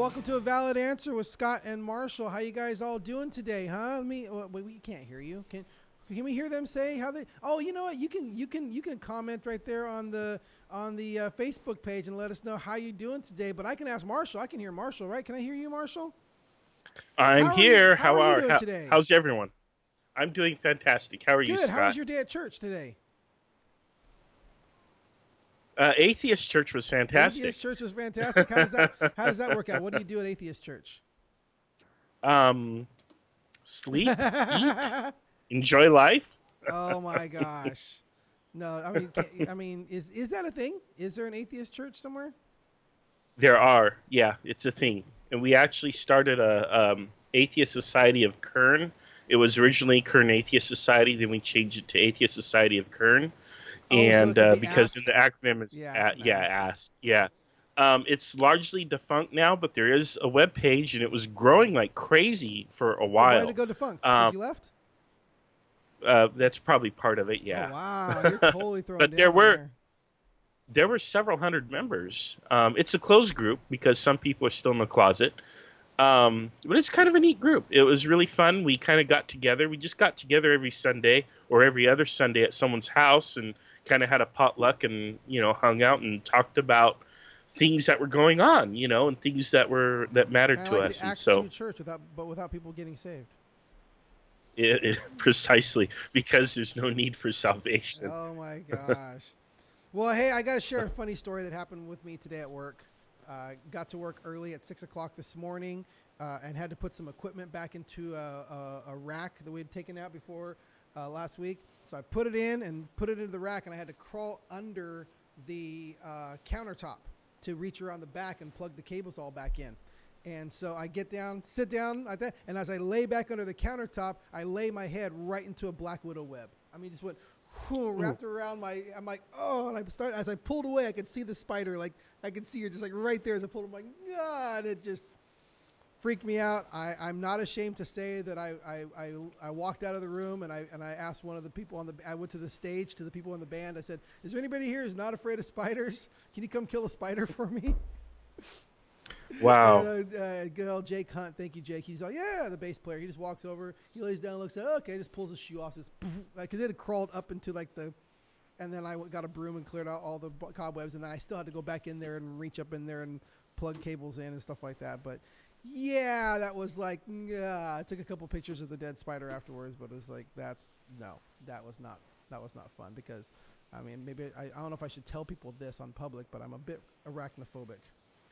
welcome to A Valid Answer with Scott and Marshall. How you guys all doing today, huh? We can't hear you. Can we hear them say how they? Oh, you know what? You can comment right there on the Facebook page and let us know how you're doing today. But I can ask Marshall. I can hear Marshall, right? Can I hear you, Marshall? I'm How are you? here. How are you doing today? How's everyone? I'm doing fantastic. How are you, Good. How was Scott? your day at church today? Atheist Church was fantastic. Atheist church was fantastic. How does that work out? What do you do at Atheist church? um, Sleep, eat, enjoy life. Oh my gosh. No, is that a thing? Is there an atheist church somewhere? There are, yeah, it's a thing, and we actually started a Atheist Society of Kern. It was originally Kern Atheist Society, then we changed it to Atheist Society of Kern, Oh, so it and could be because in ask. the acronym is Yeah, ask. ask, yeah. It's largely defunct now, but there is a web page, and it was growing like crazy for a Oh, why did it while. go defunct? Because Um, you left? that's probably part of it, Oh yeah. wow, you're totally throwing But there down on were there. there were several hundred members. It's a closed group because some people are still in the closet. But it's kind of a neat group. It was really fun. We kind of got together. We just got together every Sunday or every other Sunday at someone's house and kind of had a potluck and hung out and talked about things that were going on, and things that mattered Kind of to like the us. And Acts so 2 church without people getting saved. precisely because there's no need for salvation. Oh my gosh. Well, hey, I got to share a funny story that happened with me today at work. Got to work early at 6 o'clock this morning and had to put some equipment back into a rack that we had taken out before last week. So I put it in and put it into the rack, and I had to crawl under the countertop to reach around the back and plug the cables all back in. And so I get down, sit down like that, and as I lay back under the countertop, I lay my head right into a black widow web. I mean, just went wrapped around my. I'm like, oh, and as I pulled away, I could see the spider. Like I could see her just like right there as I pulled. I'm like, God, it just freaked me out. I'm not ashamed to say that I walked out of the room and I asked one of the people I went to the stage to the people in the band. I said, is there anybody here who's not afraid of spiders? Can you come kill a spider for me? Wow. And good old Jake Hunt, thank you, Jake. He's like, yeah, the bass player. He just walks over, he lays down, looks at, okay, just pulls his shoe off, just because it had crawled up into and then I got a broom and cleared out all the cobwebs, and then I still had to go back in there and reach up in there and plug cables in and stuff like that. But yeah, that was like, I took a couple pictures of the dead spider afterwards, but it was like, that was not fun because, I mean, maybe I don't know if I should tell people this on public, but I'm a bit arachnophobic.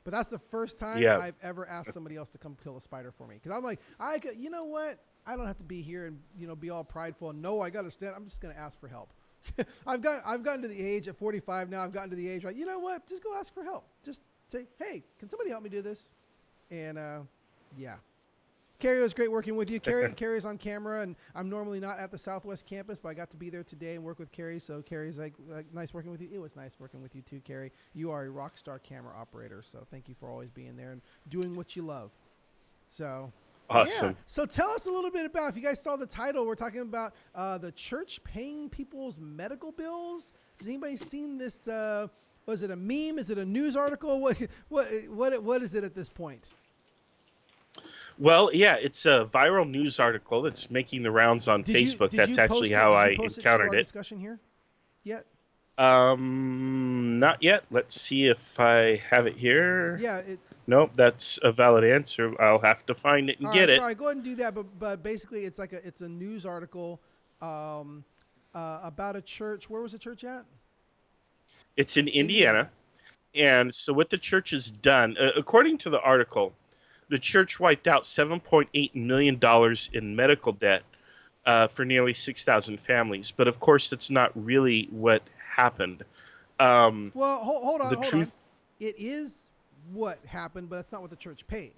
But that's the first time Yeah. I've ever asked somebody else to come kill a spider for me. Because I'm like, you know what? I don't have to be here and be all prideful. And no, I got to stand. I'm just going to ask for help. I've gotten to the age at 45 now. I've gotten to the age like, you know what? Just go ask for help. Just say, hey, can somebody help me do this? And yeah. Carrie, it was great working with you. Carrie's on camera, and I'm normally not at the Southwest campus, but I got to be there today and work with Carrie. So Carrie's like nice working with you. It was nice working with you too, Carrie. You are a rock star camera operator, so thank you for always being there and doing what you love. So Awesome. yeah. So tell us a little bit about, if you guys saw the title, we're talking about the church paying people's medical bills. Has anybody seen this? Was it a meme? Is it a news article? What is it at this point? Well, yeah, it's a viral news article that's making the rounds on Facebook. That's actually how I encountered it. it. Discussion here yet? Not yet. Let's see if I have it here. Yeah. Nope, that's a valid answer. I'll have to find it and get it. Sorry, go ahead and do that. But basically, it's a news article about a church. Where was the church at? It's in Indiana. And so what the church has done, according to the article, the church wiped out $7.8 million in medical debt for nearly 6,000 families. But of course, that's not really what happened. Well, hold on. It is what happened, but that's not what the church paid.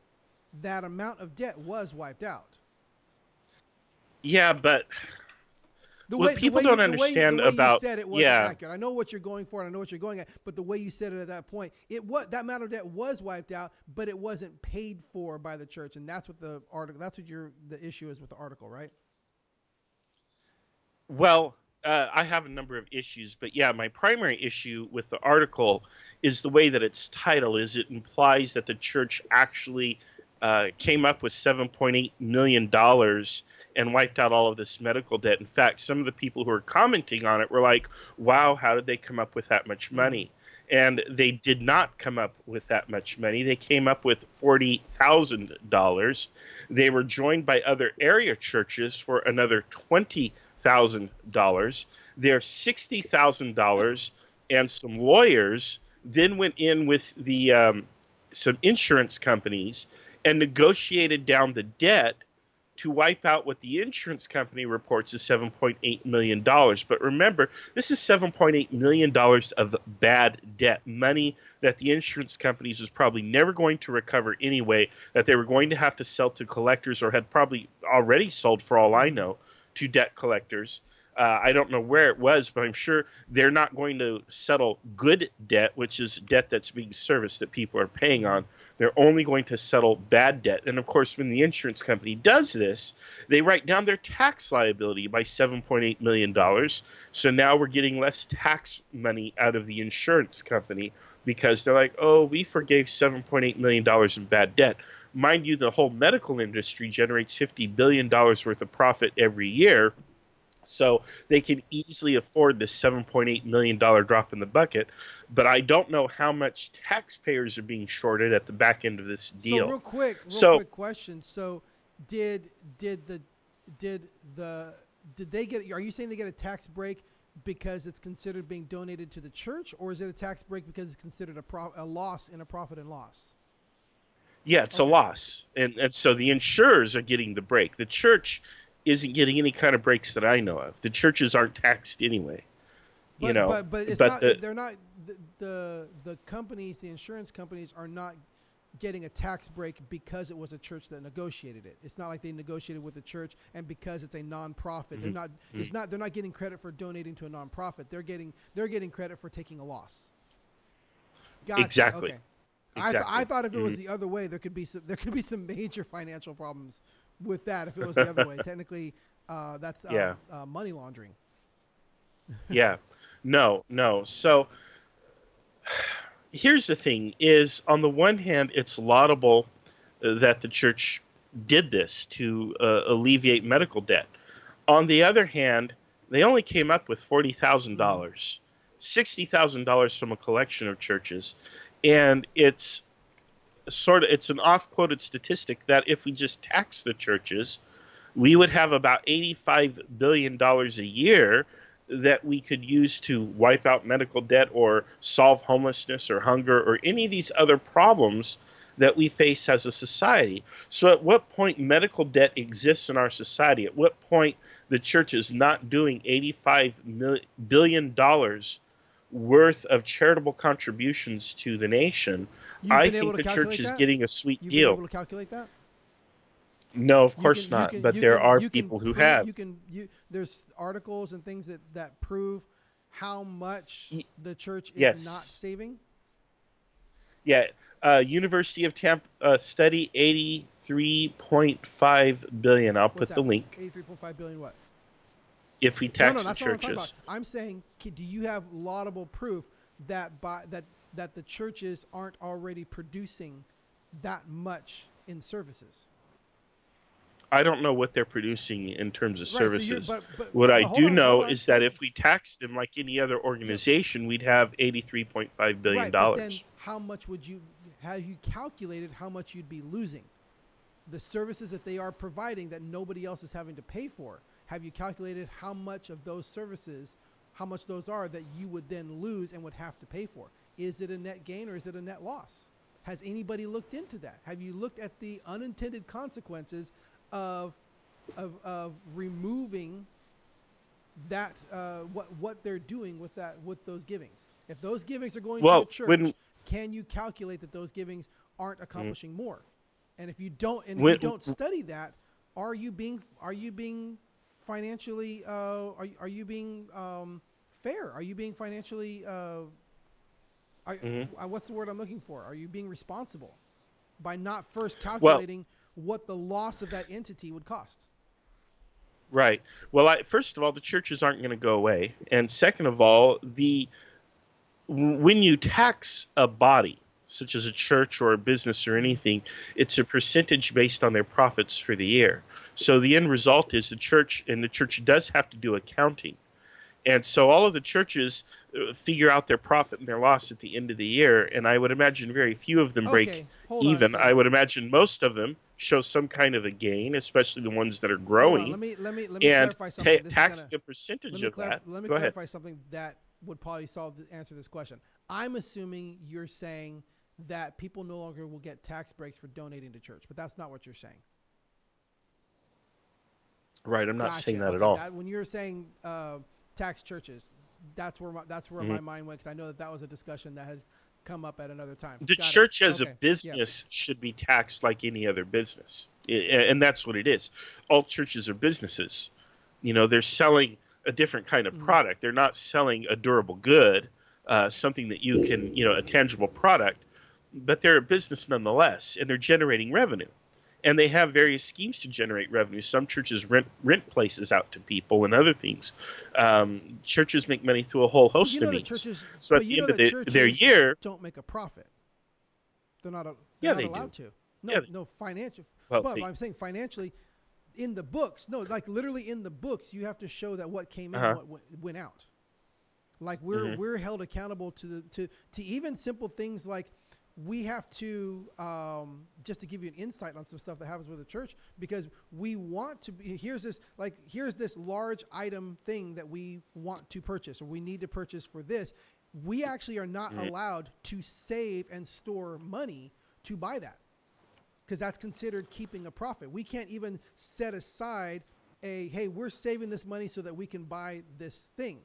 That amount of debt was wiped out. Yeah, but what people don't understand the way about... you said it wasn't accurate. I know what you're going for, and I know what you're going at, but the way you said it at that point, that amount of debt was wiped out, but it wasn't paid for by the church, and that's what the issue is with the article, right? Well, I have a number of issues, but yeah, my primary issue with the article is the way that its title is. It implies that the church actually came up with $7.8 million and wiped out all of this medical debt. In fact, some of the people who are commenting on it were like, "Wow, how did they come up with that much Mm-hmm. money?" And they did not come up with that much money. They came up with $40,000. They were joined by other area churches for another $20,000. Their $60,000 and some lawyers then went in with the some insurance companies and negotiated down the debt to wipe out what the insurance company reports is $7.8 million. But remember, this is $7.8 million of bad debt, money that the insurance companies was probably never going to recover anyway, that they were going to have to sell to collectors or had probably already sold, for all I Mm-hmm. know, to debt collectors. I don't know where it was, but I'm sure they're not going to settle good debt, which is debt that's being serviced that people are paying Mm-hmm. on. They're only going to settle bad debt. And of course, when the insurance company does this, they write down their tax liability by $7.8 million. So now we're getting less tax money out of the insurance company because they're like, oh, we forgave $7.8 million in bad debt. Mind you, the whole medical industry generates $50 billion worth of profit every year. So they can easily afford this $7.8 million drop in the bucket. But I don't know how much taxpayers are being shorted at the back end of this So deal. real So, quick question. So did did the did the did they get? Are you saying they get a tax break because it's considered being donated to the church, or is it a tax break because it's considered a loss in a profit and loss? yeah, it's a Okay, loss. And so the insurers are getting the break. The church isn't getting any kind of breaks that I know of. The churches aren't taxed anyway, you know. but it's But not. the They're not. The companies, the insurance companies, are not getting a tax break because it was a church that negotiated it. It's not like they negotiated with the church and because it's a nonprofit. They're Mhm, not. mhm. It's not. They're not getting credit for donating to a nonprofit. They're getting credit for taking a loss. Gotcha. Exactly. Okay. I Exactly. thought if it was Mhm. the other way, there could be some major financial problems with that. If it was the other way, technically, that's Yeah. money laundering. Yeah. No, no. So here's the thing is on the one hand it's laudable that the church did this to alleviate medical debt. On the other hand, they only came up with Mm-hmm. $40,000, $60,000 from a collection of churches, and it's an off-quoted statistic that if we just tax the churches, we would have about $85 billion a year that we could use to wipe out medical debt or solve homelessness or hunger or any of these other problems that we face as a society. So, at what point medical debt exists in our society? At what point the church is not doing $85 billion worth of charitable contributions to the nation? You've I been able think to the church calculate is that. getting a sweet You've been deal. able to calculate that. No, of You can course you not. can But you there can are you can people who prove have. you can you there's articles and things that prove how much the church is not Yes. saving. Yeah. University of Tampa study 83.5 billion. I'll What's put the that? link 83.5 billion what? if we No, no, tax the that's not what I'm talking about. churches. I'm saying, do you have laudable proof that the churches aren't already producing that much in services? I don't know what they're producing in terms of Right. So you're services. What I hold do on, hold know on, is that hold on. if we tax them like any other Yeah, organization, we'd have $83.5 billion right. But then dollars. how much would you have you calculated how much you'd be losing? The services that they are providing that nobody else is having to pay for. Have you calculated how much of those services, how much those are that you would then lose and would have to pay for? Is it a net gain or is it a net loss? Has anybody looked into that? Have you looked at the unintended consequences of of removing that what they're doing with those givings? If those givings are going to a Well, church, when can you calculate that those givings aren't accomplishing more? And if you when don't study that, are you being financially are you being fair? Are you being financially mhm. what's the word I'm looking for? Are you being responsible by not first Well, calculating what the loss of that entity would cost? Right. Well, first of all, the churches aren't going to go away, and second of all, the when you tax a body, such as a church or a business or Mhm. anything, it's a percentage based on their profits for the year. So the end result is the church does have to do accounting. And so all of the churches figure out their profit and their loss at the end of the year. And I would imagine very few of them break Okay, hold on a even. I second. would imagine most of them show some kind of a gain, especially the ones that are Hold on. growing, Let me and clarify something. This is gonna taxing a percentage of that. let me Go ahead. clarify something that would probably answer this question. I'm assuming you're saying that people no longer will get tax breaks for donating to church, but that's not what you're saying. Right. I'm not saying Gotcha. that at Okay, all. that when you're saying tax churches, that's where Mhm. my mind went because I know that was a discussion that has come up at another time. The Got it. church as a Okay. Yeah. business should be taxed like any other business. And that's what it is. All churches are businesses. They're selling a different kind of Mhm. product. They're not selling a durable good, something that you can, a tangible product, but they're a business nonetheless, and they're generating revenue. And they have various schemes to generate revenue. Some churches rent places out to people and other things. Churches make money through a whole But host of means. So at you the know end of that their churches year, don't make a profit. They're yeah, not they do. allowed to. Yeah, No financial. well, But I'm saying financially in the books. No, like literally in the books, you have to show that what came in, uh-huh. what went out. Like Hmm. we're held accountable to even simple things like we have to just to give you an insight on some stuff that happens with the church because we want to be here's this large item thing that we want to purchase or we need to purchase for this. We actually are not Hmm. allowed to save and store money to buy that because that's considered keeping a profit. We can't even set aside a hey, we're saving this money so that we can buy this thing.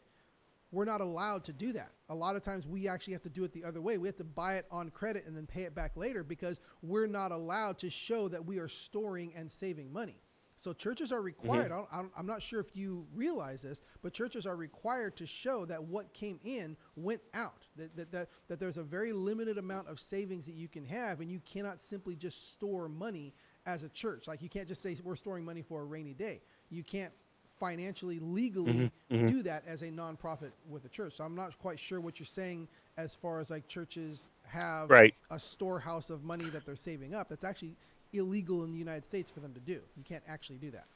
We're not allowed to do that. A lot of times we actually have to do it the other way. We have to buy it on credit and then pay it back later because we're not allowed to show that we are storing and saving money. So churches are Hmm. required. I'm not sure if you realize this, but churches are required to show that what came in went out. That there's a very limited amount of savings that you can have, and you cannot simply just store money as a church. Like you can't just say we're storing money for a rainy day. You can't financially Hmm. legally Hmm. do that as a nonprofit with a church. So I'm not quite sure what you're saying as far as like churches have Right. a storehouse of money that they're saving up. That's actually illegal in the United States for them to do. You can't actually do that.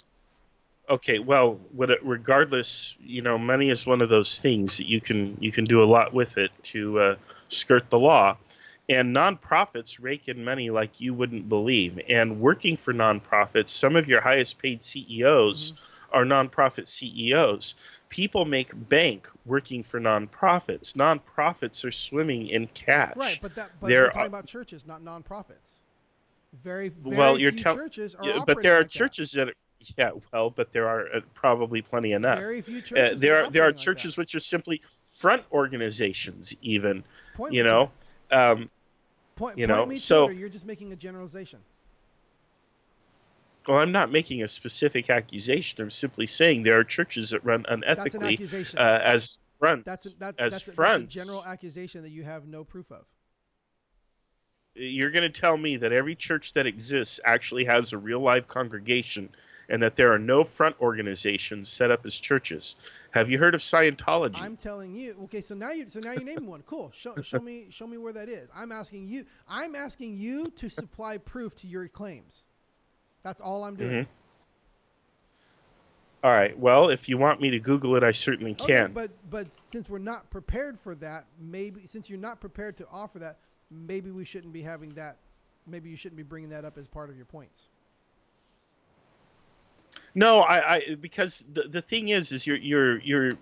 Okay. Well, regardless, money is one of those things that you can do a lot with it to skirt the law. And nonprofits rake in money like you wouldn't believe. And working for nonprofits, some of your highest paid Mm-hmm. CEOs are nonprofit CEOs. People make bank working for nonprofits. Nonprofits are swimming in Right, cash. but we're There talking about churches, not nonprofits. Well, Very few churches are but operating there are like that. churches that, yeah, well, but there are probably plenty enough. Very few churches that are There are operating like that. churches which are simply front organizations, even, Point you me to know, it. um, Point me to it, or So, you're just making a generalization. well, I'm not making a specific accusation. I'm simply saying there are churches that run That's an unethically accusation. as fronts. As That's a general fronts, accusation that you have no proof of. you're going to tell me that every church that exists actually has a real live congregation and that there are no front organizations set up as churches. Have you heard of Scientology? I'm telling you. Okay, so now you name one. Cool. Show me where that is. I'm asking you to supply proof to your claims. That's all I'm doing. Hmm. All right. Well, if you want me to Google it, I certainly Okay, can. but since we're not prepared for that, maybe since you're not prepared to offer that, maybe we shouldn't be having that. Maybe you shouldn't be bringing that up as part of your points. No, because the thing is you're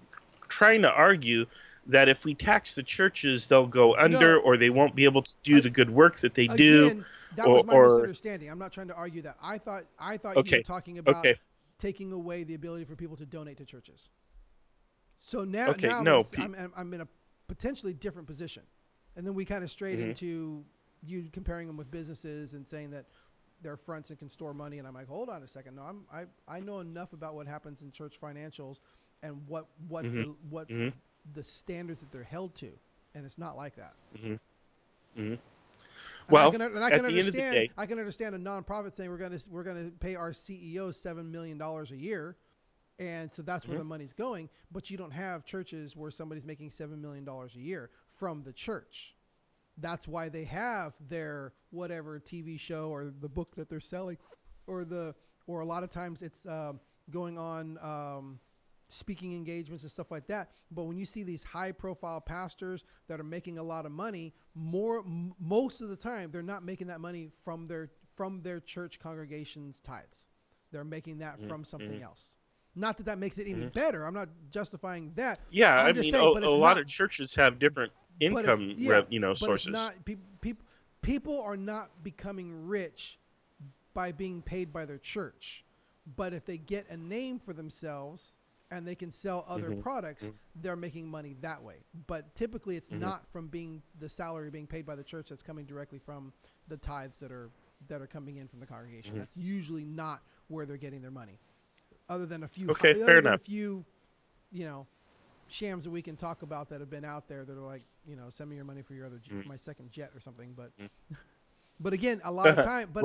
trying to argue that if we tax the churches, they'll go under, No, or they won't be able to do I, the good work that they do, again, that was my or misunderstanding. I'm not trying to argue that. I thought you were okay, talking about okay, taking away the ability for people to donate to churches. So now okay. now I'm in No, I'm in a potentially different position, and then we kind of strayed hmm. into you comparing them with businesses and saying that they're fronts and can store money. And I'm like, hold on a second. No, I know enough about what happens in church financials and Hmm. what Hmm. the standards that they're held to, and it's not like that. Hmm. Hmm. And I Well, can and I at can the end of the understand day, a nonprofit saying we're gonna pay our CEO $7 million a year. And so that's where the money's going. But you don't have churches where somebody's making $7 million a year from the church. That's why they have their whatever TV show or the book that they're selling, or a lot of times it's going on speaking engagements and stuff like that. But when you see these high profile pastors that are making a lot of money, most of the time they're not making that money from their church congregation's tithes. They're making that from something else. Not that makes it any better. I'm not justifying that. Yeah, I'm I just mean, saying, but a it's lot not, of churches have different income, but sources. it's not, people are not becoming rich by being paid by their church. But if they get a name for themselves and they can sell other products, they're making money that way. But typically it's not from the salary being paid by the church. That's coming directly from the tithes that are coming in from the congregation. That's usually not where they're getting their money. Other than a few, a few, shams that we can talk about that have been out there that are like, send me your money for for my second jet or something. But, but again, a lot of time. But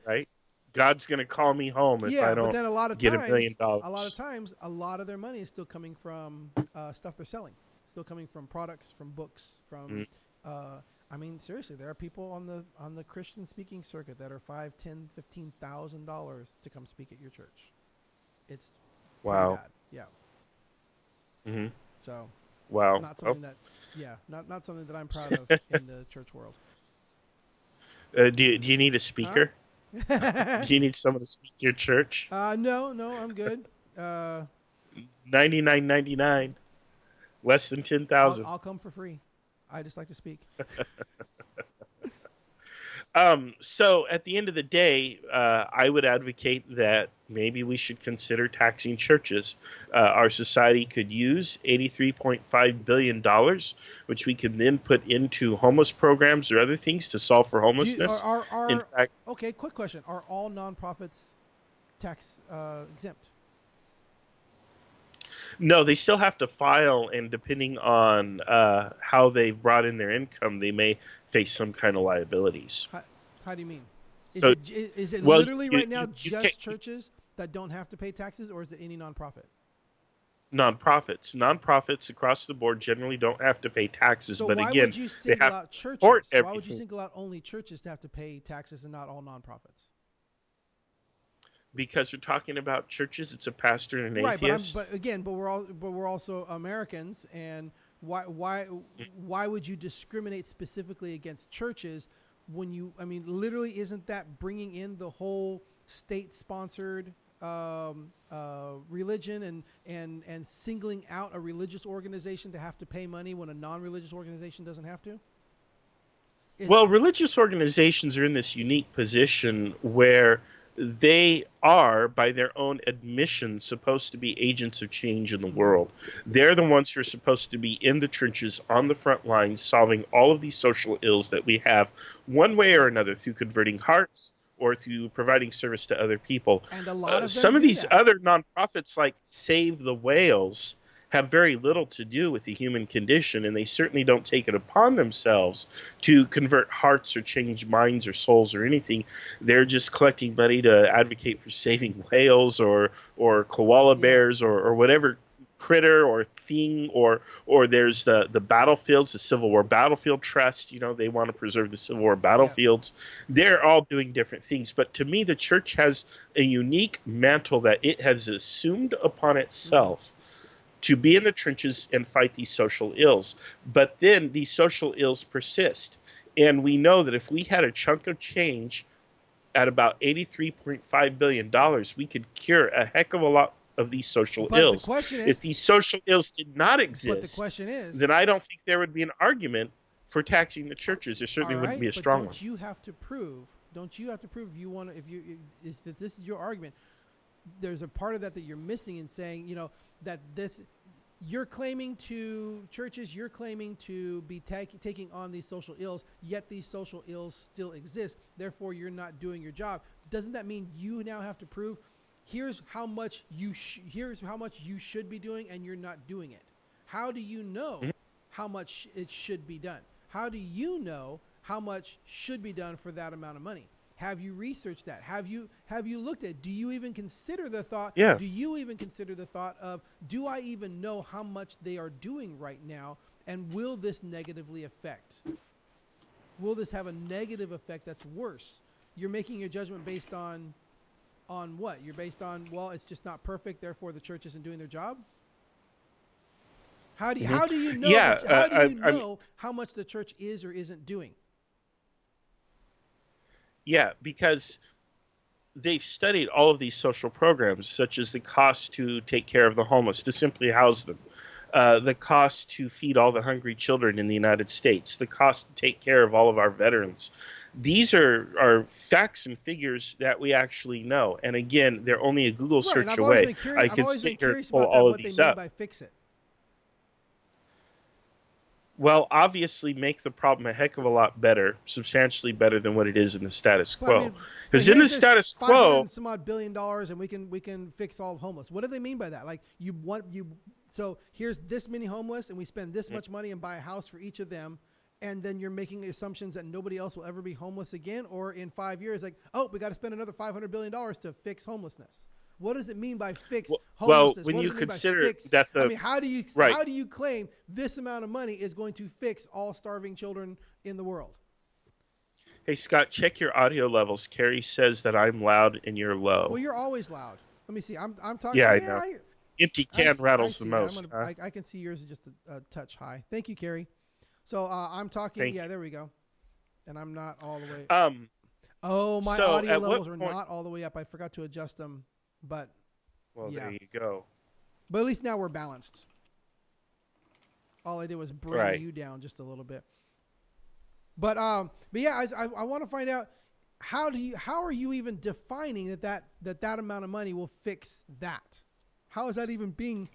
right. God's gonna call me home if I don't. But then a lot of get times, $1 million. a lot of times, a lot of their money is still coming from stuff they're selling. Still coming from products, from books, from. I mean, seriously, there are people on the Christian speaking circuit that are $5,000, $10,000, $15,000 to come speak at your church. It's wow. Bad. Yeah. Mm-hmm. So. Wow. Not something not something that I'm proud of in the church world. Do you need a speaker? Huh? Do you need someone to speak your church? No, I'm good. $99.99, less than 10,000. I'll come for free. I just like to speak. So at the end of the day, I would advocate that maybe we should consider taxing churches. Our society could use $83.5 billion, which we can then put into homeless programs or other things to solve for homelessness. In fact, okay, quick question. Are all nonprofits tax exempt? No, they still have to file, and depending on how they've brought in their income, they may face some kind of liabilities. How do you mean? Is it literally right now just churches that don't have to pay taxes, or is it any nonprofit? Nonprofits across the board generally don't have to pay taxes, so but why again, would you single out churches? Why would you single out only churches to have to pay taxes and not all nonprofits? Because we're talking about churches, it's a pastor and an atheist. But we're also Americans, and why would you discriminate specifically against churches when literally isn't that bringing in the whole state-sponsored religion and singling out a religious organization to have to pay money when a non-religious organization doesn't have to? Well, religious organizations are in this unique position where they are, by their own admission, supposed to be agents of change in the world. They're the ones who are supposed to be in the trenches, on the front lines, solving all of these social ills that we have, one way or another, through converting hearts or through providing service to other people. And a lot of some of these other nonprofits, like Save the Whales, have very little to do with the human condition, and they certainly don't take it upon themselves to convert hearts or change minds or souls or anything. They're just collecting money to advocate for saving whales or koala bears or whatever critter or thing, or there's the battlefields, the Civil War Battlefield Trust. They want to preserve the Civil War battlefields. They're all doing different things, but to me, the church has a unique mantle that it has assumed upon itself to be in the trenches and fight these social ills. But then these social ills persist. And we know that if we had a chunk of change at about $83.5 billion, we could cure a heck of a lot of these social ills. The question is, if these social ills did not exist, but the question is, then I don't think there would be an argument for taxing the churches. There certainly wouldn't be a strong one. Don't you have to prove you want to, if this is your argument, there's a part of that you're missing in saying, that you're claiming to be taking on these social ills, yet these social ills still exist. Therefore, you're not doing your job. Doesn't that mean you now have to prove, here's how much you should be doing, and you're not doing it? How do you know how much it should be done? How do you know how much should be done for that amount of money? Have you researched that? Have you looked at? Do you even consider the thought? Yeah. Do you even consider the thought of, do I even know how much they are doing right now, and will this negatively affect? Will this have a negative effect that's worse? You're making your judgment based on what? You're based on, well, it's just not perfect, therefore the church isn't doing their job. How do you, Mhm. how do you know Yeah, how do you I mean, know how much the church is or isn't doing? yeah, because they've studied all of these social programs, such as the cost to take care of the homeless, to simply house them, the cost to feed all the hungry children in the United States, the cost to take care of all of our veterans. These are facts and figures that we actually know. And again, they're only a Google Right, and search away. I I've could always sit been here and curious pull about that, all of what they these mean up. by fix it. Well, obviously, make the problem a heck of a lot better, substantially better than what it is in the status But I quo. mean, but Because in the here's this status 500 quo, and some odd billion dollars, and we can fix all homeless. What do they mean by that? Like, you want you so here's this many homeless, and we spend this much money and buy a house for each of them, and then you're making assumptions that nobody else will ever be homeless again, or in 5 years, like, oh, we got to spend another $500 billion to fix homelessness. What does it mean by fix well, homelessness? when What you does it mean by consider fix? that I the mean, right. how do you claim this amount of money is going to fix all starving children in the world? Hey, Scott, check your audio levels. Carrie says that I'm loud and you're Well, low. you're always loud. Let me see. I'm talking. Yeah, I Yeah, know. Empty can I rattles the see that. most, huh? I can see yours is just a touch high. Thank you, Carrie. So I'm talking. Thank Yeah, you. there we go. And I'm not all the way. Um, Oh, my so audio at what levels are point? not all the way up. I forgot to adjust them, but Well, there yeah. you go. But at least now we're balanced. All I did was bring Right. you down just a little bit. But yeah, I want to find out, how are you even defining that amount of money will fix that? How is that even being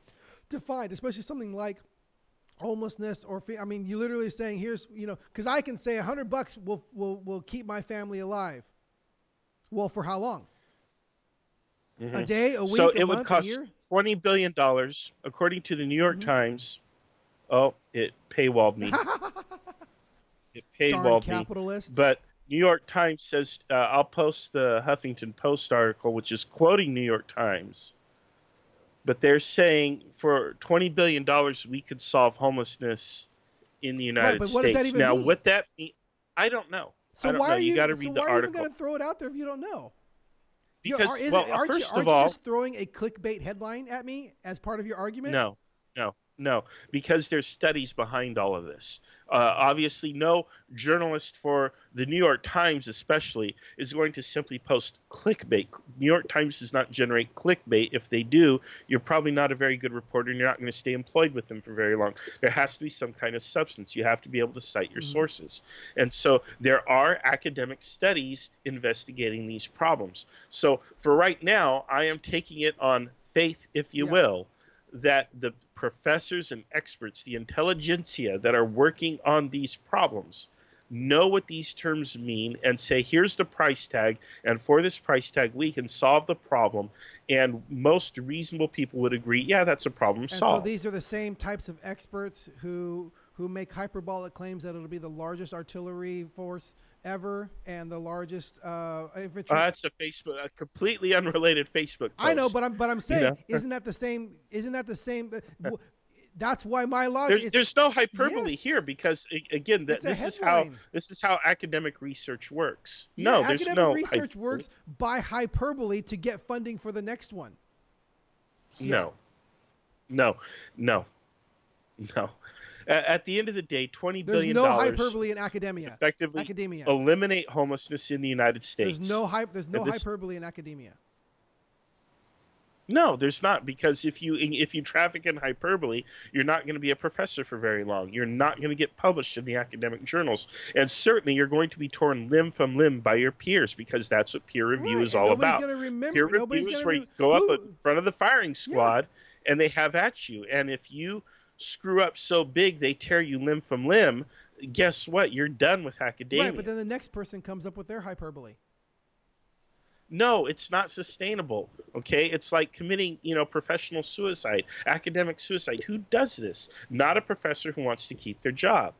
defined? Especially something like homelessness, or I mean, you literally saying, here's, because I can say $100 will keep my family alive. Well, for how long? A Hmm. day, a So week, a it would month, a cost year? $20 billion, according to the New York Mm-hmm. Times. Oh, it paywalled me. It Darn paywalled me. capitalists. But New York Times says I'll post the Huffington Post article, which is quoting New York Times. But they're saying for $20 billion, we could solve homelessness in the Right, United but what does that States. even Now, mean? what that mean? I don't know. So I don't why know. are You got you to so read the why are you even article going to throw it out there if you don't know? because, Is it well, aren't you first of aren't you all, just throwing a clickbait headline at me as part of your argument? no, no, because there's studies behind all of this. Obviously, no journalist for the New York Times, especially, is going to simply post clickbait. New York Times does not generate clickbait. If they do, you're probably not a very good reporter and you're not going to stay employed with them for very long. There has to be some kind of substance. You have to be able to cite your Mm-hmm. sources. And so there are academic studies investigating these problems. So for right now, I am taking it on faith, if you Yeah. will, that the professors and experts, the intelligentsia that are working on these problems, know what these terms mean and say, here's the price tag, and for this price tag, we can solve the problem. And most reasonable people would agree, yeah, that's a problem And so solved. these are the same types of experts who make hyperbolic claims that it'll be the largest artillery force ever and the largest infantry. That's a completely unrelated Facebook I know, post. but I'm You saying, know, isn't that the same? Isn't that the same? That's why my logic is there's no hyperbole here yes. because again, It's that a headline. this is how academic research works. Yeah, No, there's academic no research hyperbole. works by hyperbole to get funding for the next one. Yeah. No, no, no, no. At the end of the day, $20 There's billion no dollars hyperbole in academia. effectively Academia. eliminate homelessness in the United States. There's And no this, hyperbole in academia. no, there's not, because if you traffic in hyperbole, you're not going to be a professor for very long. You're not going to get published in the academic journals, and certainly you're going to be torn limb from limb by your peers because that's what peer review Right. is And all nobody's about. going to Peer remember. Nobody's review going is to where you remember go up in who. front of the firing Yeah. squad and they have at you, and if you screw up so big they tear you limb from limb, guess what? You're done with Right. But academia. then the next person comes up with their hyperbole. No, it's not sustainable. Okay, it's like committing, professional suicide, academic suicide. Who does this? Not a professor who wants to keep their job.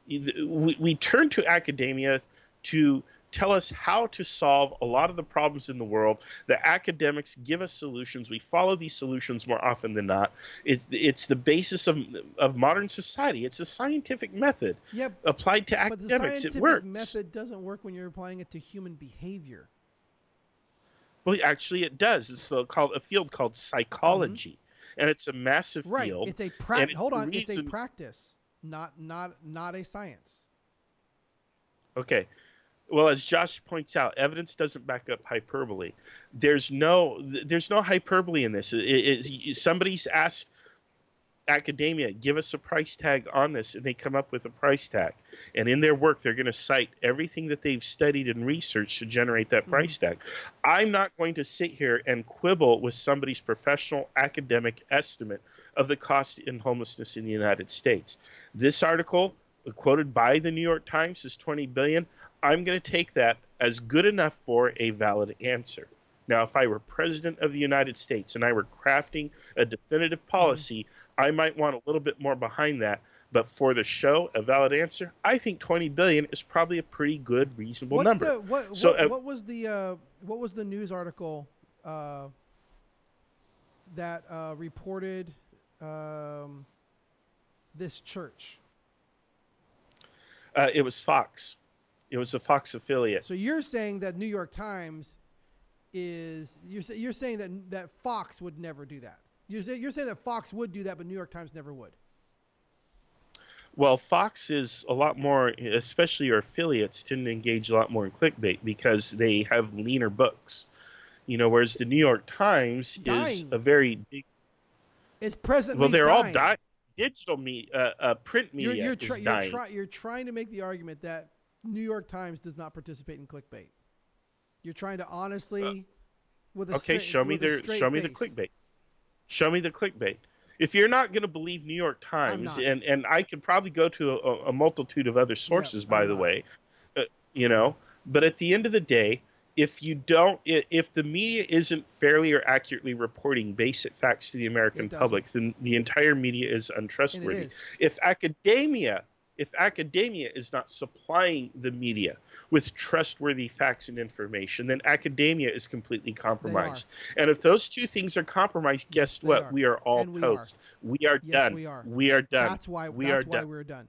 We turn to academia to tell us how to solve a lot of the problems in the world. The academics give us solutions. We follow these solutions more often than not. It's the basis of modern society. It's a scientific method Yep. applied to But the academics. It scientific works. method doesn't work when you're applying it to human behavior. Well, actually, it does. It's called a field called Hmm. psychology, and it's a massive Right. field. It's a And it's hold the on. It's a reason. practice, not a science. Okay, well, as Josh points out, evidence doesn't back up hyperbole. There's no hyperbole in this. Somebody's asked academia, give us a price tag on this, and they come up with a price tag. And in their work, they're going to cite everything that they've studied and researched to generate that Hmm. price tag. I'm not going to sit here and quibble with somebody's professional academic estimate of the cost in homelessness in the United States. This article, quoted by the New York Times, is 20 billion. I'm going to take that as good enough for a valid answer. Now, if I were president of the United States and I were crafting a definitive Hmm. policy, I might want a little bit more behind that. But for the show, a valid answer, I think 20 billion is probably a pretty good, reasonable What's number. the So, what was the news article uh, that reported um, this church? it was Fox. It was a Fox affiliate. So you're saying that New York Times is you're saying that Fox would never do that. You're saying that Fox would do that, but New York Times never would. Well, Fox is a lot more, especially your affiliates, tend to engage a lot more in clickbait because they have leaner books. Whereas the New York Times is Dying. a very big. It's Well, presently they're all dying. dying. Digital media, print media is dying. You're trying to make the argument that New York Times does not participate in clickbait. You're trying to honestly, with a Okay, straight with a straight show me the face. clickbait. Show me the clickbait. If you're not going to believe New York I'm Times, not. and I could probably go to a multitude of other Yeah, sources, by I'm the not. way, uh, you know, but at the end of the day, if you don't, if the media isn't fairly or accurately reporting basic facts to the American It public, doesn't, then the entire media is and it untrustworthy. is. If academia, if academia is not supplying the media with trustworthy facts and information, then academia is completely They are. compromised. And if those two things are compromised, Yes, guess they what? are, We are all and we are. toast. We are Yes, done. we are. We are done. That's why. We are That's why done. we're done.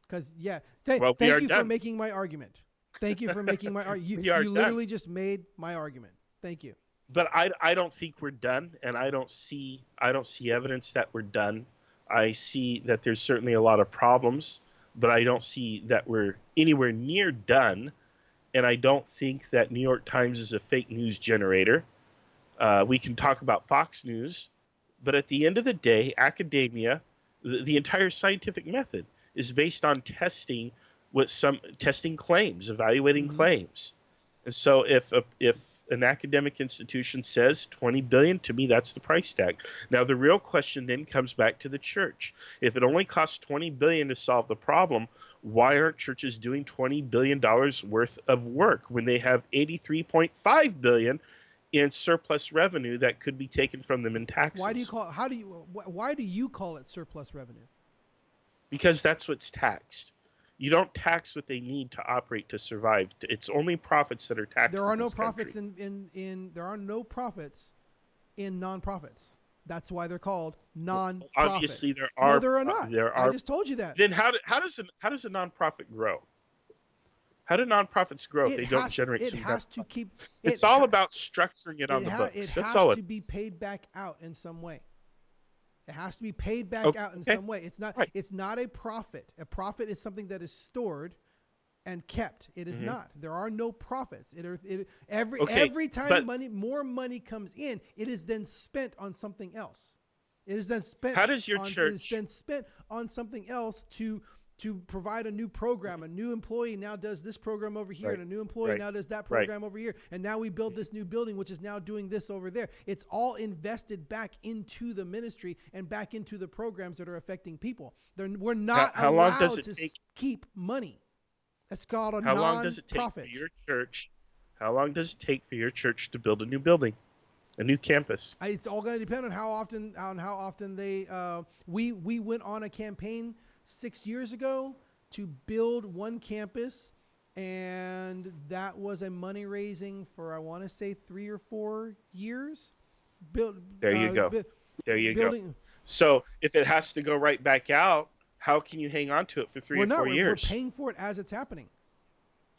Because yeah, Well, we thank are you for done. making my argument. Thank you for making my argument. We are You done. literally just made my argument. Thank you. But I don't think we're done, and I don't see evidence that we're done. I see that there's certainly a lot of problems, but I don't see that we're anywhere near done. And I don't think that New York Times is a fake news generator. We can talk about Fox News, but at the end of the day, academia, the entire scientific method is based on testing claims, evaluating Hmm. claims. And so if an academic institution says 20 billion, to me that's the price tag. Now the real question then comes back to the church. If it only costs 20 billion to solve the problem, why aren't churches doing 20 billion dollars worth of work when they have 83.5 billion in surplus revenue that could be taken from them in Why do you taxes? call? How do you? Why do you call it surplus revenue? Because that's what's taxed. You don't tax what they need to operate to survive. It's only profits that are There taxed are in no this profits country. in there are no profits in nonprofits. That's why they're called Obviously, non-profits. there No, are there are not. there I are. just told you that. Then how does a nonprofit grow? How do nonprofits grow if they don't generate It some kind has of to profit? keep It's all about structuring it on the it books. That's has all it to be is. paid back out in some way. It has to be paid back out in Okay, some way. right. It's not a profit. A profit is something that is stored and kept. It is Hmm. not. There are no profits. Okay, Every time but more money comes in, it is then spent on something else. It is then spent how does your on it is church? then spent on something else to provide a new program. A new employee now does this program over here, Right, and a new employee right, now does that right. program over here. And now we build this new building, which is now doing this over there. It's all invested back into the ministry and back into the programs that are affecting people. We're not How long does allowed it to take? keep money. That's called a How long does it take for non-profit. your church? How long does it take for your church to build a new building, a new campus? It's all going to depend on how often they. We went on a campaign 6 years ago to build one campus, and that was a money raising for, I want to say, 3 or 4 years. Build, There you uh, go. bu- There you go. building. So if it has to go right back out, how can you hang on to it for 3 We're or not. 4 We're years? paying for it as it's happening.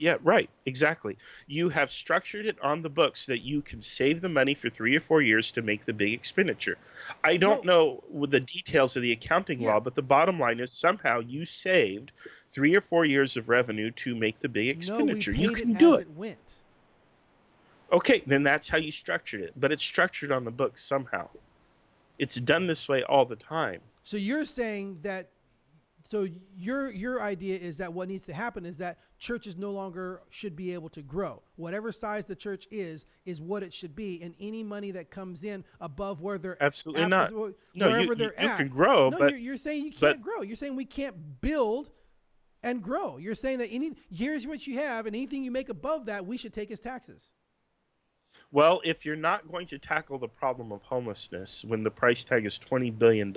Yeah, right. Exactly. You have structured it on the books that you can save the money for 3 or 4 years to make the big expenditure. I don't No. know with the details of the accounting Yeah. law, but the bottom line is somehow you saved 3 or 4 years of revenue to make the big No, we expenditure. You paid it can do as it. it went. Okay, then that's how you structured it. But it's structured on the books somehow. It's done this way all the time. So you're saying that. So your idea is that what needs to happen is that churches no longer should be able to grow. Whatever size the church is what it should be, and any money that comes in above where they're Absolutely at, not. No, wherever they're you at. can grow, No, but you're saying you but can't grow. You're saying we can't build and grow. You're saying that here's what you have, and anything you make above that, we should take as taxes. well, if you're not going to tackle the problem of homelessness when the price tag is $20 billion,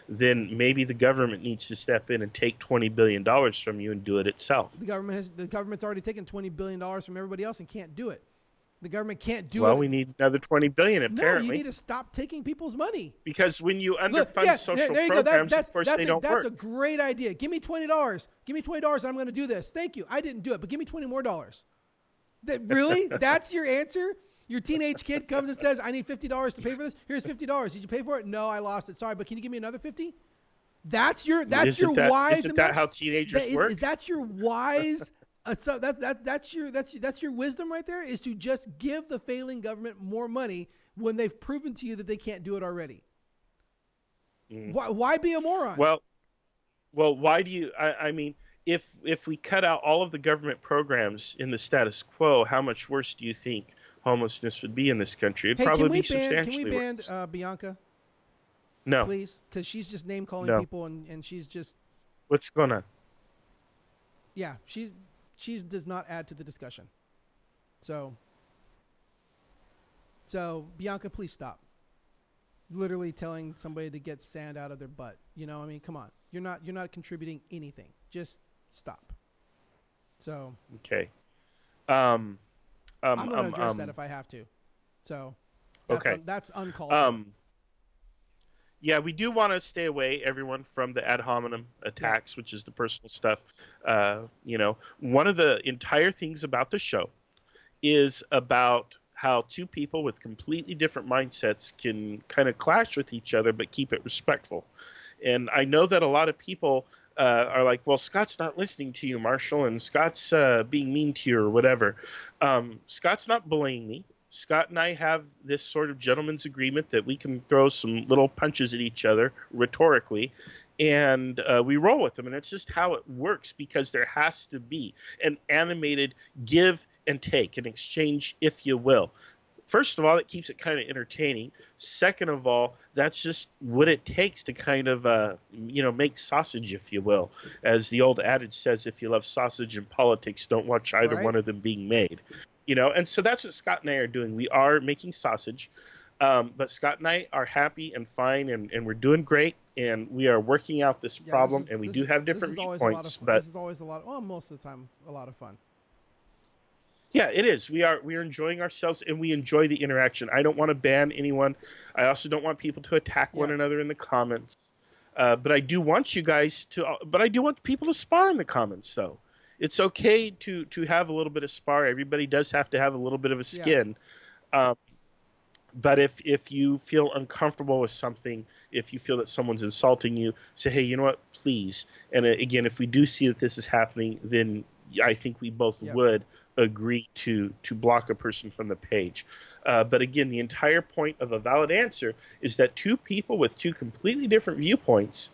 then maybe the government needs to step in and take $20 billion from you and do it itself. The government's already taken $20 billion from everybody else and can't do it. The government can't do it. Well, we need another $20 billion No, apparently. you need to stop taking people's money. Because when you Look, underfund yeah, social there you go. programs, That's of course they don't that's work. a great idea. Give me $20. Give me $20. I'm going to do this. Thank you. I didn't do it, but give me $20 more. Really? That's your answer? Your teenage kid comes and says, "I need $50 to pay for this. Here's $50. Did you pay for it? No, I lost it. Sorry, but can you give me another 50?" That's your wise. Isn't that how teenagers work? That's your wise. So that's your wisdom right there, is to just give the failing government more money when they've proven to you that they can't do it already. Why be a moron? Well, why do you? I mean, if we cut out all of the government programs in the status quo, how much worse do you think homelessness would be in this country? It'd probably be substantially worse. Can we ban Bianca? No, please, because she's just name calling people and she's just. What's going on? Yeah, she does not add to the discussion. So Bianca, please stop. Literally telling somebody to get sand out of their butt. You know, I mean, come on. You're not contributing anything. Just stop. So okay. I'm going to address that if I have to. So that's uncalled for. Yeah, we do want to stay away, everyone, from the ad hominem attacks, which is the personal stuff. One of the entire things about the show is about how two people with completely different mindsets can kind of clash with each other, but keep it respectful. And I know that a lot of people are like, well, Scott's not listening to you, Marshall, and Scott's being mean to you or whatever. Scott's not bullying me. Scott and I have this sort of gentleman's agreement that we can throw some little punches at each other rhetorically, and we roll with them. And it's just how it works, because there has to be an animated give and take, an exchange, if you will. First of all, it keeps it kind of entertaining. Second of all, that's just what it takes to kind of, make sausage, if you will. As the old adage says, if you love sausage and politics, don't watch either one of them being made. And so that's what Scott and I are doing. We are making sausage, but Scott and I are happy and fine, and we're doing great, and we are working out this problem, and we do have different viewpoints. But this is always most of the time, a lot of fun. Yeah, it is. We are enjoying ourselves, and we enjoy the interaction. I don't want to ban anyone. I also don't want people to attack one another in the comments. But I do want you guys to. But I do want people to spar in the comments, though. It's okay to have a little bit of spar. Everybody does have to have a little bit of a skin. But if you feel uncomfortable with something, if you feel that someone's insulting you, say, hey, you know what, please. And again, if we do see that this is happening, then I think we both would agree to block a person from the page. But again, the entire point of a valid answer is that two people with two completely different viewpoints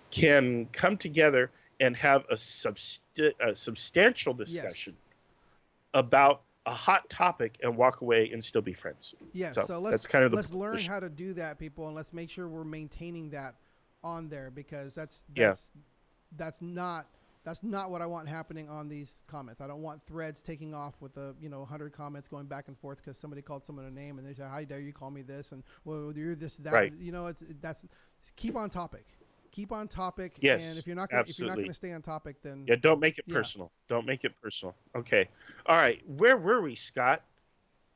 can come together and have a substantial discussion about a hot topic and walk away and still be friends. Yes, so let's that's kind of let's learn how to do that, people, and let's make sure we're maintaining that on there, because that's not what I want happening on these comments. I don't want threads taking off with 100 comments going back and forth because somebody called someone a name and they say, how dare you call me this, and well, you're this, that. Right. That's keep on topic. Keep on topic, and Yes, if you're not absolutely. gonna stay on topic, then Yeah, don't make it yeah, personal. Don't make it personal. Okay. All right. Where were we, Scott?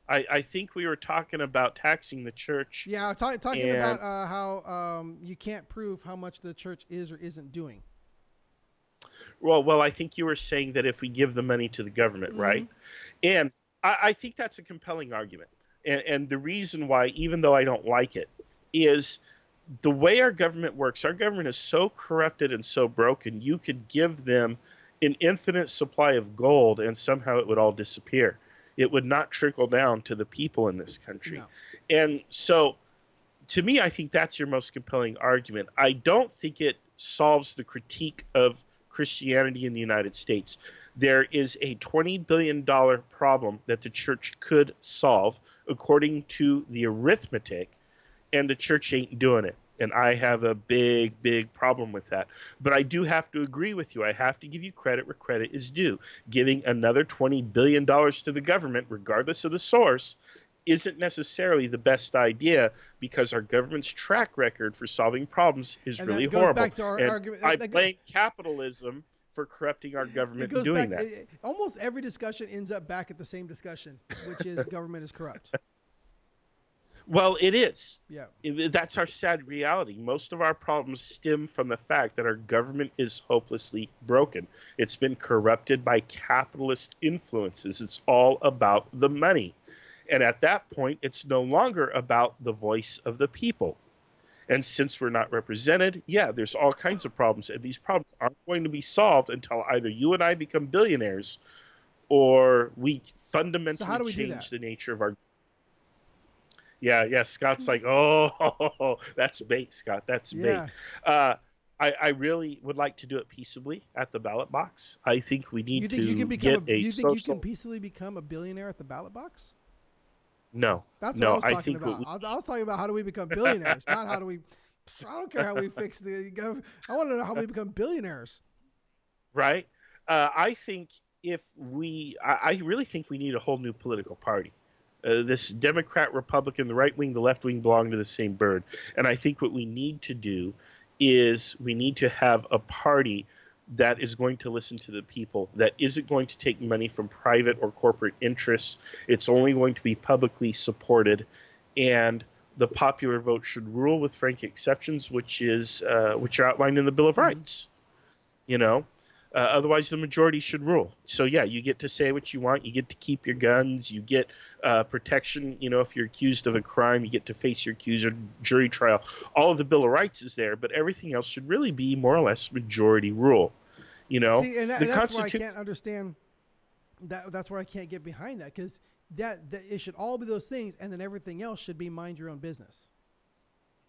I think we were talking about taxing the church. yeah. Talking And about how you can't prove how much the church is or isn't doing. well, I think you were saying that if we give the money to the government, Mm-hmm. right? And I think that's a compelling argument. And the reason why, even though I don't like it, is the way our government works. Our government is so corrupted and so broken, you could give them an infinite supply of gold and somehow it would all disappear. It would not trickle down to the people in this country. No. And so, to me, I think that's your most compelling argument. I don't think it solves the critique of Christianity in the United States. There is a $20 billion problem that the church could solve according to the arithmetic, and the church ain't doing it. And I have a big, big problem with that. But I do have to agree with you. I have to give you credit where credit is due. Giving another $20 billion to the government, regardless of the source, isn't necessarily the best idea because our government's track record for solving problems is And really that goes horrible. back to our And argument. I blame capitalism for corrupting our It government and goes doing back. that. Almost every discussion ends up back at the same discussion, which is government is corrupt. Well, it is. Yeah. That's our sad reality. Most of our problems stem from the fact that our government is hopelessly broken. It's been corrupted by capitalist influences. It's all about the money. And at that point, it's no longer about the voice of the people. And since we're not represented, yeah, there's all kinds of problems. And these problems aren't going to be solved until either you and I become billionaires or we So how fundamentally do we do change that? the nature of our. Yeah. Scott's like, oh, that's bait, Scott. That's bait. Yeah. Uh, I really would like to do it peaceably at the ballot box. I think we need to get a You think you can social. peacefully become a billionaire at the ballot box? No, That's what I no. was I talking think what about. I was talking about how do we become billionaires, not how do we. I don't care how we fix the. I want to know how we become billionaires. right. I think if we, I really think we need a whole new political party. This Democrat, Republican, the right wing, the left wing belong to the same bird. And I think what we need to do is we need to have a party that is going to listen to the people, that isn't going to take money from private or corporate interests. It's only going to be publicly supported. And the popular vote should rule with frank exceptions, which are outlined in the Bill of Rights. You know, otherwise, the majority should rule. So, yeah, you get to say what you want. You get to keep your guns. You get protection. You know, if you're accused of a crime, you get to face your accuser, jury trial. All of the Bill of Rights is there, but everything else should really be more or less majority rule. You know, See, and the that's where I Constitution. can't understand. That's where I can't get behind that because that it should all be those things, and then everything else should be mind your own business.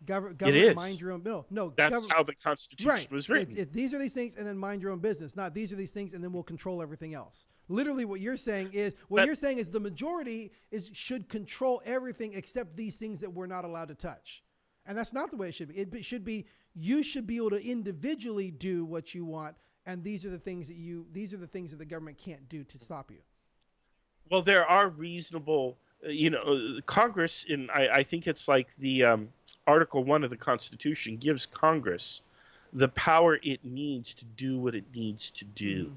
It Government mind is. your own bill. No, That's how the Constitution right. was written. These are these things, and then mind your own business. Not these are these things, and then we'll control everything else. Literally, what you're saying is But the majority should control everything except these things that we're not allowed to touch, and that's not the way it should be. It should be you should be able to individually do what you want, and these are the things that the government can't do to stop you. Well, there are reasonable, Congress, I think it's like the Article 1 of the Constitution gives Congress the power it needs to do what it needs to do. Mm-hmm.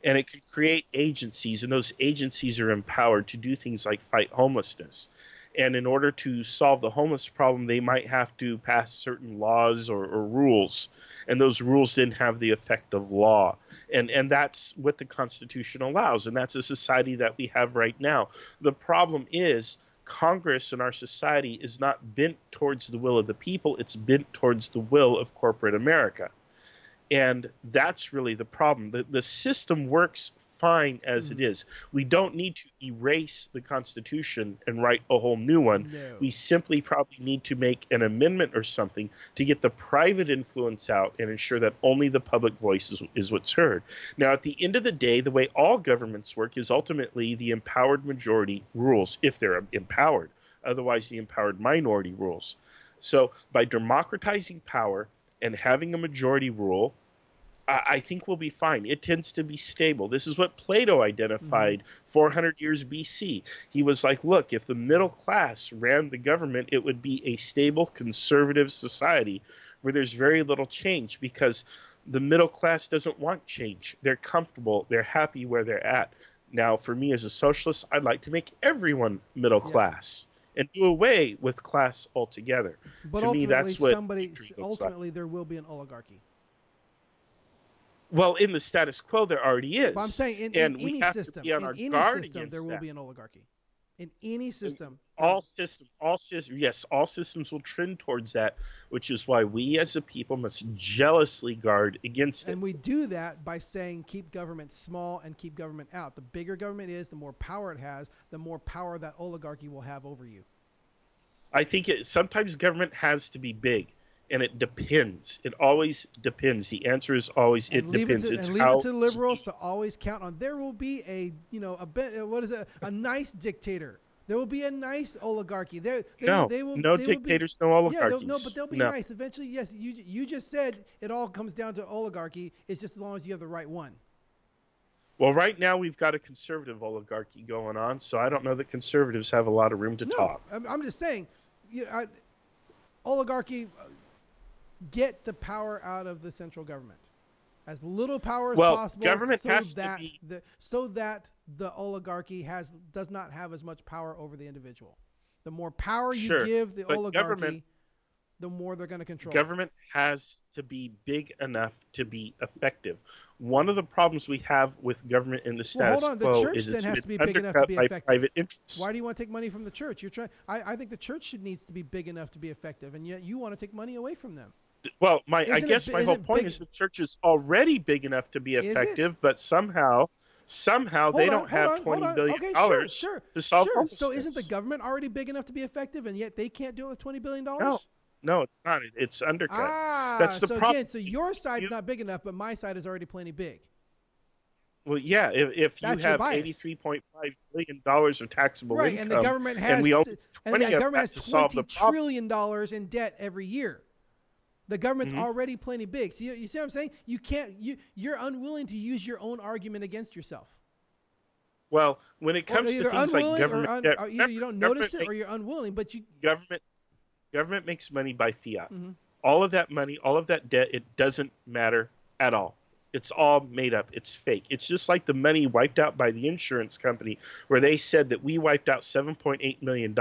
And it can create agencies, and those agencies are empowered to do things like fight homelessness. And in order to solve the homeless problem, they might have to pass certain laws or rules. And those rules then have the effect of law. And that's what the Constitution allows. And that's a society that we have right now. The problem is Congress and our society is not bent towards the will of the people. It's bent towards the will of corporate America. And that's really the problem. The system works fine as it is. We don't need to erase the Constitution and write a whole new one. No. We simply probably need to make an amendment or something to get the private influence out and ensure that only the public voice is what's heard. Now, at the end of the day, the way all governments work is ultimately the empowered majority rules, if they're empowered. Otherwise, the empowered minority rules. So by democratizing power and having a majority rule, I think we'll be fine. It tends to be stable. This is what Plato identified 400 years BC. He was like, look, if the middle class ran the government, it would be a stable conservative society where there's very little change because the middle class doesn't want change. They're comfortable. They're happy where they're at. Now, for me as a socialist, I'd like to make everyone middle Yeah. class and do away with class altogether. But To me, ultimately, that's what victory looks like. there will be an oligarchy. Well, in the status quo, there already But I'm is. saying in And we any have to system, be on in our any guard system, there against will that. be an oligarchy. In any system, All systems, yes, all systems will trend towards that, which is why we as a people must jealously guard against it. and we do that by saying keep government small and keep government out. The bigger government is, the more power it has, the more power that oligarchy will have over you. I think sometimes government has to be big, and it depends. It always depends. The answer is always And it depends. and It's leave it how to it's liberals used. to always count on. There will be a nice dictator. There will be a nice oligarchy. No, no they will be. dictators, no Yeah, no, but oligarchies. they'll be No. nice eventually. Yes, you just said it all comes down to oligarchy. It's just as long as you have the right one. Well, right now we've got a conservative oligarchy going on, so I don't know that conservatives have a lot of room to No, talk. I'm just saying, oligarchy, get the power out of the central government, as little power as Well, possible, government has to be. so that the oligarchy does not have as much power over the individual. The more power you Sure, give the but oligarchy, the more they're going to control. government has to be big enough to be effective. One of the problems we have with government in the Well, hold status on. The quo church is then it's has been to be big enough to undercut be by effective. private interests. Why do you want to take money from the church? You're trying. I think the church needs to be big enough to be effective, and yet you want to take money away from them. Well, I guess my whole isn't point big? is the church is already big enough to be Is it? effective, but somehow they don't have Hold $20 on. billion Okay, sure. to solve So isn't the homelessness. government already big enough to be effective, and yet they can't do it with No, $20 billion? no, it's not. It's undercut. Ah, That's the so problem. again, your side's You, not big enough, but my side is already plenty big. well, yeah, if you That's your have bias, $83.5 billion of taxable right? And the income, government and has we only 20 of that to solve $20 the problem. trillion in debt every year. The government's Mhm. already plenty big. So you see what I'm saying? You can't. You're unwilling to use your own argument against yourself. Well, when it Or comes to either things like unwilling government debt, or either you remember, don't notice it or you're unwilling. But you. government government makes money by fiat. Mm-hmm. All of that money, all of that debt, it doesn't matter at all. It's all made up. It's fake. It's just like the money wiped out by the insurance company, where they said that we wiped out $7.8 million.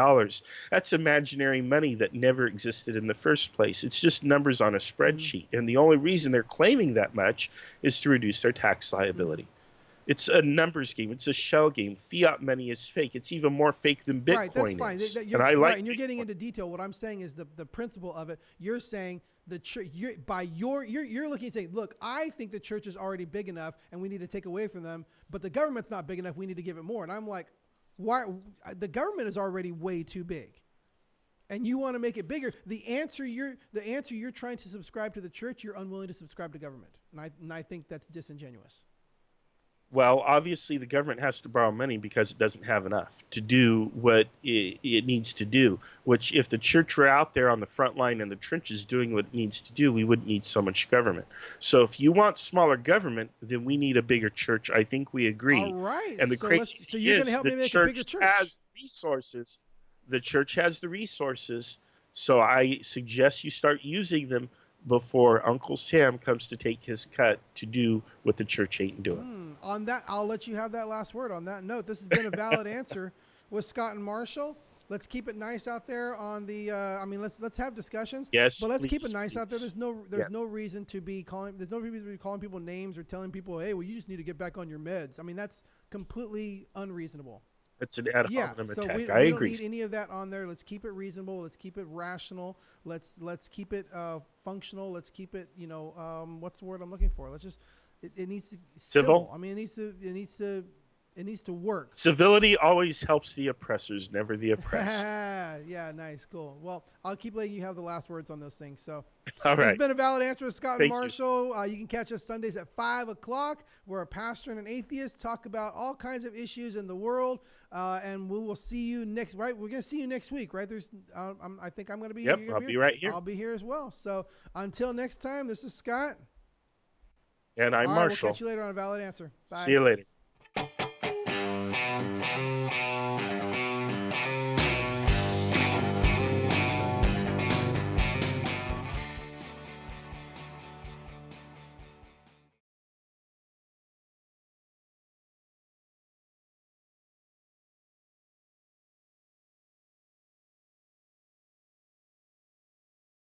That's imaginary money that never existed in the first place. It's just numbers on a spreadsheet. And the only reason they're claiming that much is to reduce their tax liability. Mm-hmm. It's a numbers game. It's a shell game. Fiat money is fake. It's even more fake than Bitcoin Right, that's fine. is. You're, And I right, like and you're getting Bitcoin. into detail. What I'm saying is the principle of it. You're saying you're looking and saying, look, I think the church is already big enough, and we need to take away from them. But the government's not big enough. We need to give it more. And I'm like, why? The government is already way too big, and you want to make it bigger. The answer you're trying to subscribe to the church. You're unwilling to subscribe to government, and I think that's disingenuous. Well, obviously, the government has to borrow money because it doesn't have enough to do what it needs to do. Which, if the church were out there on the front line in the trenches doing what it needs to do, we wouldn't need so much government. So, if you want smaller government, then we need a bigger church. I think we agree. All right. And the crazy So thing you're going to is, help me the make a bigger church church. has resources. The church has the resources. So, I suggest you start using them before Uncle Sam comes to take his cut to do what the church ain't doing. On that, I'll let you have that last word. On that note, this has been a valid answer with Scott and Marshall. Let's keep it nice out there on the. Let's have discussions. Yes, but let's keep it please, nice out there. please. There's no reason to be calling. There's no reason to be calling people names or telling people, hey, well, you just need to get back on your meds. I mean, that's completely unreasonable. It's an ad Yeah, hominem so attack. we I don't agree. need any of that on there. Let's keep it reasonable. Let's keep it rational. Let's keep it functional. Let's keep it, what's the word I'm looking for? Let's just it needs to Civil? I mean, it needs to work. Civility always helps the oppressors, never the oppressed. Yeah, nice, cool. Well, I'll keep letting you have the last words on those things. So, All right. It's been a valid answer with Scott Thank and you. Marshall. You can catch us Sundays at 5:00, where a pastor and an atheist talk about all kinds of issues in the world. And we will see you next. Right, we're gonna see you next week, right? I think I'm gonna be. Yep, I'll be right here. I'll be here as well. So until next time, this is Scott. And I'm All right, Marshall. we'll catch you later on a valid answer. Bye. See you later.